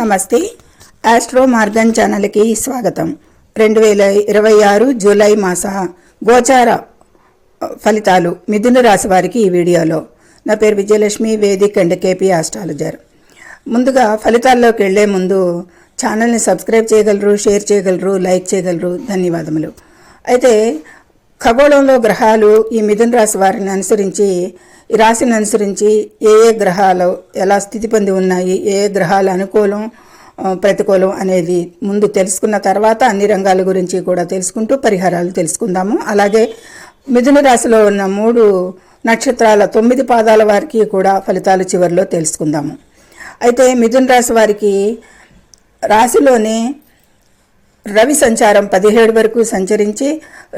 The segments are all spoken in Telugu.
నమస్తే. ఆస్ట్రో మార్గన్ ఛానల్కి స్వాగతం. 2026 జూలై మాస గోచార ఫలితాలు మిథున రాశి వారికి ఈ వీడియోలో. నా పేరు Vijayalakshmi, Vedic and KP astrologer. ముందుగా ఫలితాల్లోకి వెళ్లే ముందు ఛానల్ని సబ్స్క్రైబ్ చేయగలరు, షేర్ చేయగలరు, లైక్ చేయగలరు. ధన్యవాదములు. అయితే ఖగోళంలో గ్రహాలు ఈ మిథున రాశి వారిని అనుసరించి, ఈ రాశిని అనుసరించి ఏ గ్రహాలు ఎలా స్థితి పొంది ఉన్నాయి, ఏ గ్రహాలు అనుకూలం ప్రతికూలం అనేది ముందు తెలుసుకున్న తర్వాత అన్ని రంగాల గురించి కూడా తెలుసుకుంటూ పరిహారాలు తెలుసుకుందాము. అలాగే మిథున రాశిలో ఉన్న 3 నక్షత్రాల 9 పాదాల వారికి కూడా ఫలితాలు చివరిలో తెలుసుకుందాము. అయితే మిథున రాశి వారికి రాశిలోనే రవి సంచారం 17 వరకు సంచరించి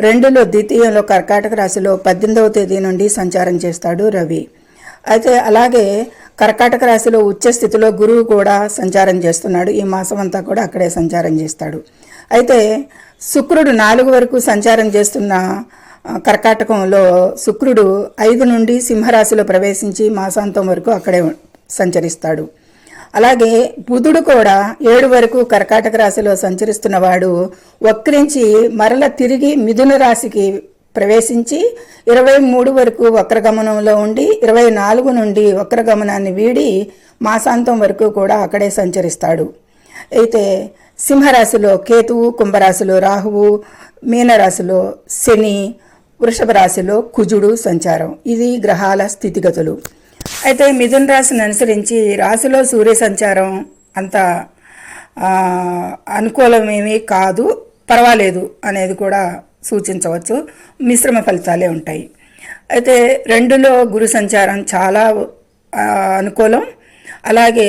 2లో ద్వితీయంలో కర్కాటక రాశిలో 18వ తేదీ నుండి సంచారం చేస్తాడు రవి. అయితే అలాగే కర్కాటక రాశిలో ఉచ్చ స్థితిలో గురువు కూడా సంచారం చేస్తున్నాడు. ఈ మాసం అంతా కూడా అక్కడే సంచారం చేస్తాడు. అయితే శుక్రుడు 4 వరకు సంచారం చేస్తున్న కర్కాటకంలో శుక్రుడు 5 నుండి సింహరాశిలో ప్రవేశించి మాసాంతం వరకు అక్కడే సంచరిస్తాడు. అలాగే బుధుడు కూడా 7 వరకు కర్కాటక రాశిలో సంచరిస్తున్నవాడు వక్రించి మరల తిరిగి మిథున రాశికి ప్రవేశించి 23 వరకు వక్రగమనంలో ఉండి 24 నుండి వక్రగమనాన్ని వీడి మాసాంతం వరకు కూడా అక్కడే సంచరిస్తాడు. అయితే సింహరాశిలో కేతువు, కుంభరాశిలో రాహువు, మీనరాశిలో శని, వృషభ రాశిలో కుజుడు సంచారం. ఇది గ్రహాల స్థితిగతులు. అయితే మిథున రాశిని అనుసరించి రాశిలో సూర్య సంచారం అంత అనుకూలమేమీ కాదు, పర్వాలేదు అనేది కూడా సూచించవచ్చు. మిశ్రమ ఫలితాలే ఉంటాయి. అయితే 2లో గురు సంచారం చాలా అనుకూలం. అలాగే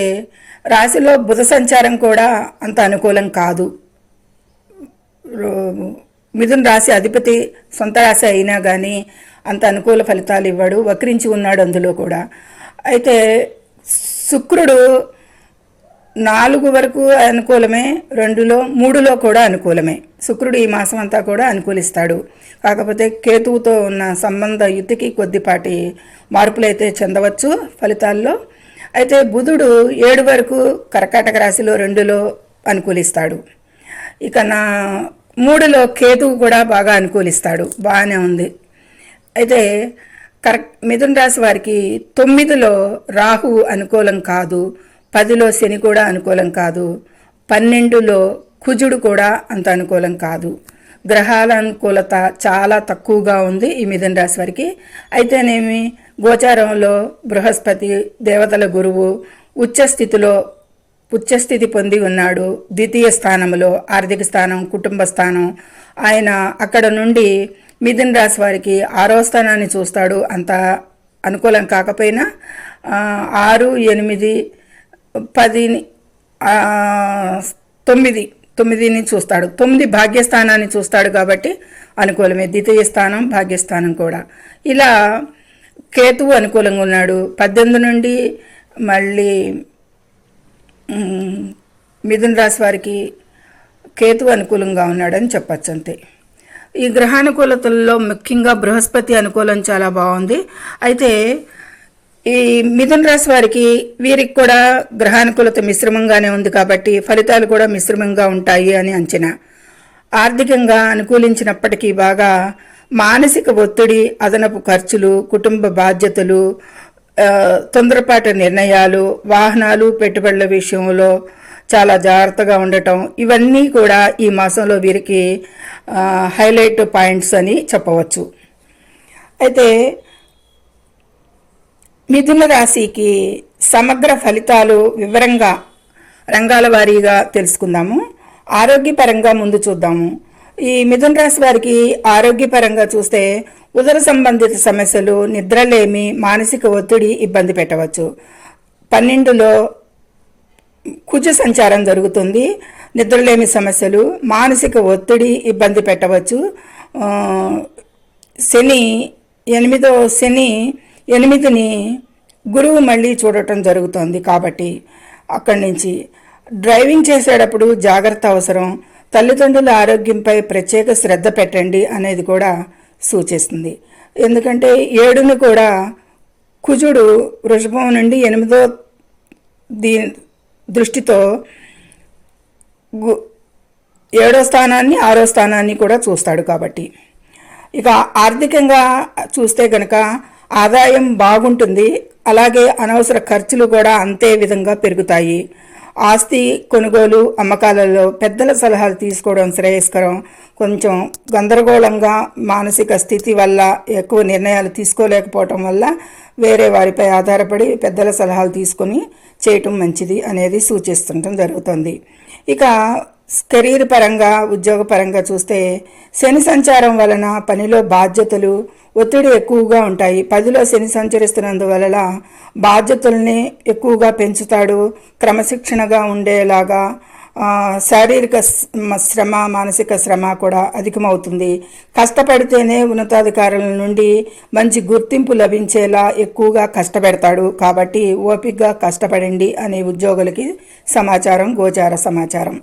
రాశిలో బుధ సంచారం కూడా అంత అనుకూలం కాదు. మిథున రాశి అధిపతి సొంత రాశి అయినా కానీ అంత అనుకూల ఫలితాలు ఇవ్వడు, వక్రించి ఉన్నాడు అందులో కూడా. అయితే శుక్రుడు 4 వరకు అనుకూలమే, 2లో 3లో కూడా అనుకూలమే. శుక్రుడు ఈ మాసం అంతా కూడా అనుకూలిస్తాడు. కాకపోతే కేతువుతో ఉన్న సంబంధ యుతికి కొద్దిపాటి మార్పులైతే చెందవచ్చు ఫలితాల్లో. అయితే బుధుడు 7 వరకు కర్కాటక రాశిలో 2లో అనుకూలిస్తాడు. ఇక 3లో కేతువు కూడా బాగా అనుకూలిస్తాడు. బాగానే ఉంది. అయితే మిథున రాశి వారికి 9లో రాహు అనుకూలం కాదు, 10లో శని కూడా అనుకూలం కాదు, 12లో కుజుడు కూడా అంత అనుకూలం కాదు. గ్రహాల అనుకూలత చాలా తక్కువగా ఉంది ఈ మిథున రాశి వారికి. అయితేనేమి గోచారంలో బృహస్పతి, దేవతల గురువు ఉచ్చస్థితి పొంది ఉన్నాడు. ద్వితీయ స్థానంలో ఆర్థిక స్థానం, కుటుంబ స్థానం. ఆయన అక్కడ నుండి మిథున రాశి వారికి 6వ స్థానాన్ని చూస్తాడు. అంత అనుకూలం కాకపోయినా 6, 8, 10, 9ని చూస్తాడు. 9 భాగ్యస్థానాన్ని చూస్తాడు కాబట్టి అనుకూలమే. ద్వితీయ స్థానం, భాగ్యస్థానం కూడా. ఇలా కేతువు అనుకూలంగా ఉన్నాడు. 18 నుండి మళ్ళీ మిథున రాశి వారికి కేతువు అనుకూలంగా ఉన్నాడని చెప్పచ్చు అంతే. ఈ గ్రహానుకూలతల్లో ముఖ్యంగా బృహస్పతి అనుకూలం చాలా బాగుంది. అయితే ఈ మిథున రాశి వారికి వీరికి కూడా గ్రహానుకూలత మిశ్రమంగానే ఉంది కాబట్టి ఫలితాలు కూడా మిశ్రమంగా ఉంటాయి అని అంచనా. ఆర్థికంగా అనుకూలించినప్పటికీ బాగా మానసిక ఒత్తిడి, అదనపు ఖర్చులు, కుటుంబ బాధ్యతలు, తొందరపాటు నిర్ణయాలు, వాహనాలు, పెట్టుబడుల విషయంలో చాలా జాగ్రత్తగా ఉండటం, ఇవన్నీ కూడా ఈ మాసంలో వీరికి హైలైట్ పాయింట్స్ అని చెప్పవచ్చు. అయితే మిథున రాశికి సమగ్ర ఫలితాలు వివరంగా రంగాల వారీగా తెలుసుకుందాము. ఆరోగ్యపరంగా ముందు చూద్దాము. ఈ మిథున రాశి వారికి ఆరోగ్యపరంగా చూస్తే ఉదర సంబంధిత సమస్యలు, నిద్రలేమి, మానసిక ఒత్తిడి ఇబ్బంది పెట్టవచ్చు. 12లో కుజ సంచారం జరుగుతుంది. నిద్రలేమి సమస్యలు, మానసిక ఒత్తిడి ఇబ్బంది పెట్టవచ్చు. శని 8ని గురువు మళ్ళీ చూడటం జరుగుతుంది కాబట్టి అక్కడి నుంచి డ్రైవింగ్ చేసేటప్పుడు జాగ్రత్త అవసరం. తల్లిదండ్రుల ఆరోగ్యంపై ప్రత్యేక శ్రద్ధ పెట్టండి అనేది కూడా సూచిస్తుంది. ఎందుకంటే 7ను కూడా కుజుడు వృషభం నుండి 8వ దృష్టితో ఏడో స్థానాన్ని 6వ స్థానాన్ని కూడా చూస్తాడు. కాబట్టి ఇక ఆర్థికంగా చూస్తే గనక ఆదాయం బాగుంటుంది, అలాగే అనవసర ఖర్చులు కూడా అంతే విధంగా పెరుగుతాయి. ఆస్తి కొనుగోలు అమ్మకాలలో పెద్దల సలహాలు తీసుకోవడం శ్రేయస్కరం. కొంచెం గందరగోళంగా మానసిక స్థితి వల్ల ఎక్కువ నిర్ణయాలు తీసుకోలేకపోవటం వల్ల వేరే వారిపై ఆధారపడి పెద్దల సలహాలు తీసుకొని చేయటం మంచిది అనేది సూచిస్తుండటం జరుగుతుంది. ఇక కెరీర్ పరంగా ఉద్యోగ పరంగా చూస్తే శని సంచారం వలన పనిలో బాధ్యతలు ఒత్తిడి ఎక్కువగా ఉంటాయి. 10లో శని సంచరిస్తున్నందువలన బాధ్యతల్ని ఎక్కువగా పెంచుతాడు. క్రమశిక్షణగా ఉండేలాగా శారీరక శ్రమ మానసిక శ్రమ కూడా అధికమవుతుంది. కష్టపడితేనే ఉన్నతాధికారుల నుండి మంచి గుర్తింపు లభించేలా ఎక్కువగా కష్టపెడతాడు. కాబట్టి ఓపికగా కష్టపడండి అనే ఉద్యోగులకి సమాచారం, గోచార సమాచారం.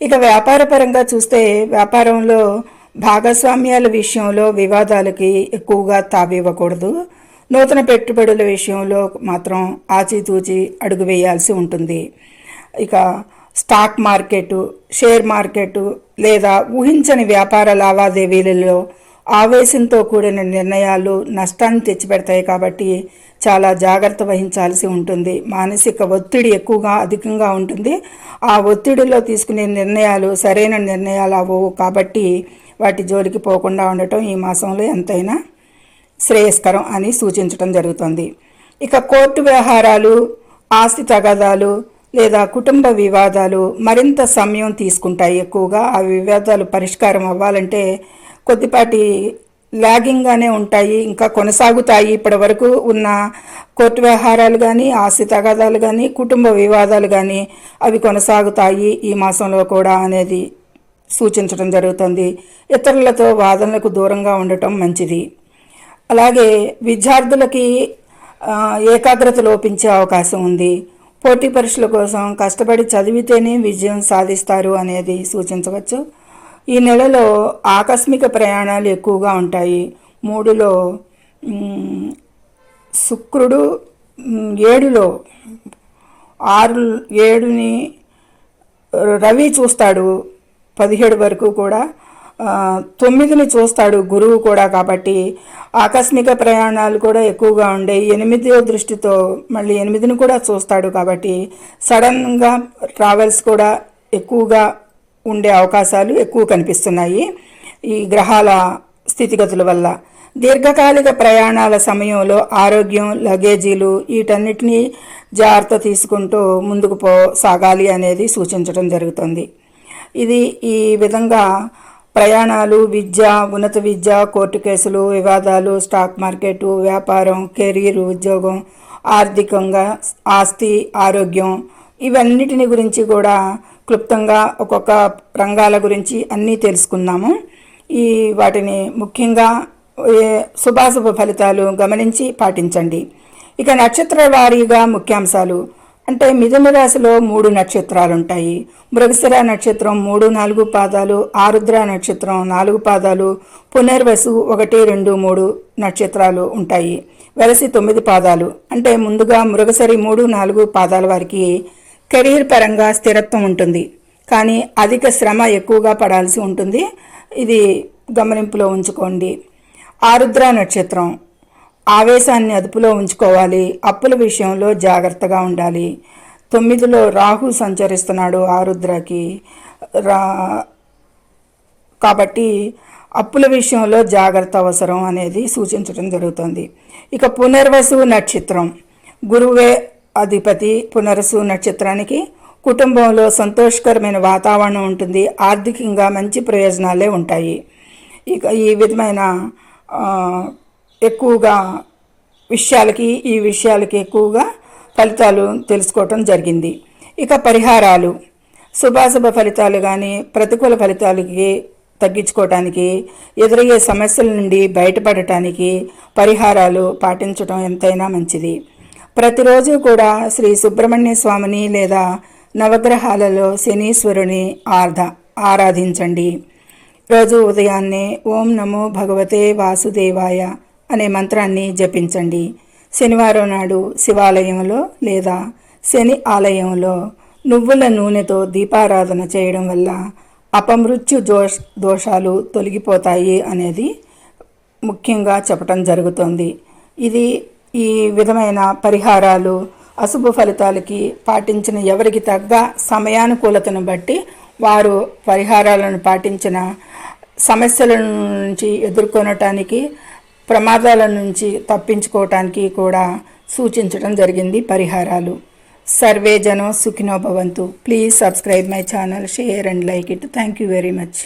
ఇక వ్యాపార పరంగా చూస్తే వ్యాపారంలో భాగస్వామ్యాల విషయంలో వివాదాలకి ఎక్కువగా తావివ్వకూడదు. నూతన పెట్టుబడుల విషయంలో మాత్రం ఆచితూచి అడుగు వేయాల్సి ఉంటుంది. ఇక స్టాక్ మార్కెట్, షేర్ మార్కెట్ లేదా ఊహించని వ్యాపార లావాదేవీలలో ఆవేశంతో కూడిన నిర్ణయాలు నష్టాన్ని తెచ్చిపెడతాయి. కాబట్టి చాలా జాగ్రత్త వహించాల్సి ఉంటుంది. మానసిక ఒత్తిడి ఎక్కువగా అధికంగా ఉంటుంది. ఆ ఒత్తిడిలో తీసుకునే నిర్ణయాలు సరైన నిర్ణయాలు అవ్వవు. కాబట్టి వాటి జోలికి పోకుండా ఉండటం ఈ మాసంలో ఎంతైనా శ్రేయస్కరం అని సూచించడం జరుగుతుంది. ఇక కోర్టు వ్యవహారాలు, ఆస్తి తగాదాలు లేదా కుటుంబ వివాదాలు మరింత సమయం తీసుకుంటాయి. ఎక్కువగా ఆ వివాదాలు పరిష్కారం అవ్వాలంటే కొద్దిపాటి లాగింగ్గానే ఉంటాయి, ఇంకా కొనసాగుతాయి. ఇప్పటి వరకు ఉన్న కోర్టు వ్యవహారాలు కానీ, ఆస్తి తగాదాలు కానీ, కుటుంబ వివాదాలు కానీ అవి కొనసాగుతాయి ఈ మాసంలో కూడా అనేది సూచించడం జరుగుతుంది. ఇతరులతో వాదనలకు దూరంగా ఉండటం మంచిది. అలాగే విద్యార్థులకి ఏకాగ్రత లోపించే అవకాశం ఉంది. పోటీ పరీక్షల కోసం కష్టపడి చదివితేనే విజయం సాధిస్తారు అనేది సూచించవచ్చు. ఈ నెలలో ఆకస్మిక ప్రయాణాలు ఎక్కువగా ఉంటాయి. 3లో శుక్రుడు, 7లో 7ని రవి చూస్తాడు 17 వరకు కూడా, 9ని చూస్తాడు గురువు కూడా. కాబట్టి ఆకస్మిక ప్రయాణాలు కూడా ఎక్కువగా ఉండే 8వ దృష్టితో మళ్ళీ 8ని కూడా చూస్తాడు. కాబట్టి సడన్గా ట్రావెల్స్ కూడా ఎక్కువగా ఉండే అవకాశాలు ఎక్కువ కనిపిస్తున్నాయి ఈ గ్రహాల స్థితిగతుల వల్ల. దీర్ఘకాలిక ప్రయాణాల సమయంలో ఆరోగ్యం, లగేజీలు వీటన్నిటినీ జాగ్రత్త తీసుకుంటూ ముందుకు సాగాలి అనేది సూచించడం జరుగుతుంది. ఇది ఈ విధంగా ప్రయాణాలు, విద్య, ఉన్నత విద్య, కోర్టు కేసులు, వివాదాలు, స్టాక్ మార్కెట్, వ్యాపారం, కెరీర్, ఉద్యోగం, ఆర్థికంగా ఆస్తి, ఆరోగ్యం ఇవన్నిటిని గురించి కూడా క్లుప్తంగా ఒక్కొక్క రంగాల గురించి అన్నీ తెలుసుకున్నాము. వాటిని ముఖ్యంగా శుభాశుభ ఫలితాలు గమనించి పాటించండి. ఇక నక్షత్ర వారీగా ముఖ్యాంశాలు అంటే మిథున రాశిలో 3 నక్షత్రాలు ఉంటాయి. మృగశిర నక్షత్రం 3, 4 పాదాలు, ఆరుద్ర నక్షత్రం 4 పాదాలు, పునర్వసు 1, 2, 3 నక్షత్రాలు ఉంటాయి. వెలసి 9 పాదాలు. అంటే ముందుగా మృగశిర 3, 4 పాదాల వారికి కెరీర్ పరంగా స్థిరత్వం ఉంటుంది, కానీ అధిక శ్రమ ఎక్కువగా పడాల్సి ఉంటుంది. ఇది గమనింపులో ఉంచుకోండి. ఆరుద్ర నక్షత్రం ఆవేశాన్ని అదుపులో ఉంచుకోవాలి. అప్పుల విషయంలో జాగ్రత్తగా ఉండాలి. 9లో రాహు సంచరిస్తున్నాడు ఆరుద్రకి, కాబట్టి అప్పుల విషయంలో జాగ్రత్త అవసరం అనేది సూచించడం జరుగుతుంది. ఇక పునర్వసు నక్షత్రం గురువే అధిపతి. పునర్వసు నక్షత్రానికి కుటుంబంలో సంతోషకరమైన వాతావరణం ఉంటుంది. ఆర్థికంగా మంచి ప్రయోజనాలే ఉంటాయి. ఇక ఈ విధమైన ఎక్కువగా ఈ విషయాలకి ఎక్కువగా ఫలితాలు తెలుసుకోవటం జరిగింది. ఇక పరిహారాలు, శుభాశుభ ఫలితాలు కానీ ప్రతికూల ఫలితాలకి తగ్గించుకోవటానికి, ఎదురయ్యే సమస్యల నుండి బయటపడటానికి పరిహారాలు పాటించడం ఎంతైనా మంచిది. ప్రతిరోజు కూడా శ్రీ సుబ్రహ్మణ్య స్వామిని లేదా నవగ్రహాలలో శనీశ్వరుని ఆరాధించండి. రోజు ఉదయాన్నే ఓం నమో భగవతే వాసుదేవాయ అనే మంత్రాన్ని జపించండి. శనివారం నాడు శివాలయంలో లేదా శని ఆలయంలో నువ్వుల నూనెతో దీపారాధన చేయడం వల్ల అపమృత్యు దోషాలు తొలగిపోతాయి అనేది ముఖ్యంగా చెప్పడం జరుగుతుంది. ఈ విధమైన పరిహారాలు అశుభ ఫలితాలకి పాటించిన ఎవరికి తగ్గ సమయానుకూలతను బట్టి వారు పరిహారాలను పాటించిన సమస్యల నుంచి ఎదుర్కొనటానికి, ప్రమాదాల నుంచి తప్పించుకోవటానికి కూడా సూచించడం జరిగింది పరిహారాలు. సర్వే జనో సుఖినో భవంతు. Please subscribe my channel, share and like it. Thank you very much.